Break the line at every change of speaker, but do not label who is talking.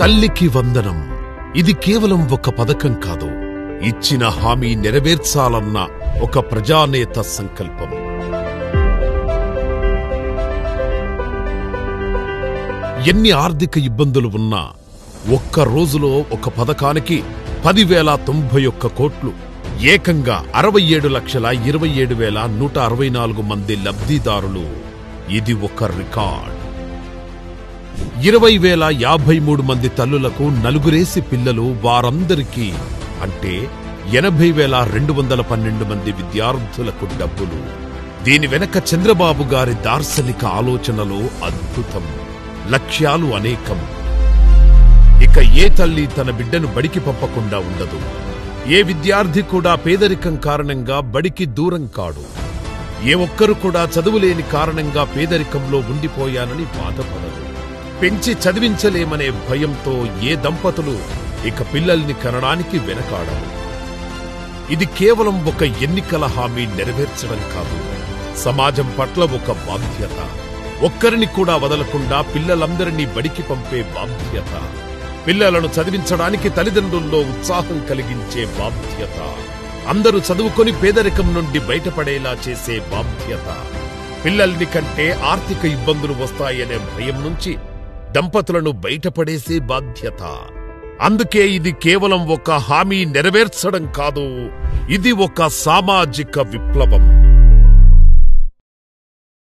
తల్లికి వందనం. ఇది కేవలం ఒక పథకం కాదు, ఇచ్చిన హామీ నెరవేర్చాలన్న ఒక ప్రజానేత సంకల్పం. ఎన్ని ఆర్థిక ఇబ్బందులు ఉన్నా ఒక్క రోజులో ఒక పథకానికి 10,091 కోట్లు, ఏకంగా 67,27,164 మంది లబ్ధిదారులు. ఇది ఒక రికార్డ్. 20,053 మంది తల్లులకు నలుగురేసి పిల్లలు, వారందరికీ అంటే 80,212 మంది విద్యార్థులకు డబ్బులు. దీని వెనక చంద్రబాబు గారి దార్శనిక ఆలోచనలు అద్భుతం, లక్ష్యాలు అనేకం. ఇక ఏ తల్లి తన బిడ్డను బడికి పంపకుండా ఉండదు. ఏ విద్యార్థి కూడా పేదరికం కారణంగా బడికి దూరం కాడు. ఏ ఒక్కరు కూడా చదువులేని కారణంగా పేదరికంలో ఉండిపోయానని బాధపడరు. పెంచి చదివించలేమనే భయంతో ఏ దంపతులు ఇక పిల్లల్ని కనడానికి వెనకాడరు. ఇది కేవలం ఒక ఎన్నికల హామీ నెరవేర్చడం కాదు, సమాజం పట్ల ఒక బాధ్యత. ఒక్కరిని కూడా వదలకుండా పిల్లలందరినీ బడికి పంపే బాధ్యత. పిల్లలను చదివించడానికి తల్లిదండ్రుల్లో ఉత్సాహం కలిగించే బాధ్యత. అందరూ చదువుకొని పేదరికం నుండి బయటపడేలా చేసే బాధ్యత. పిల్లల్ని కంటే ఆర్థిక ఇబ్బందులు వస్తాయనే భయం నుంచి దంపతులను బయటపడేసే బాధ్యత. అందుకే ఇది కేవలం ఒక హామీ నెరవేర్చడం కాదు, ఇది ఒక సామాజిక విప్లవం.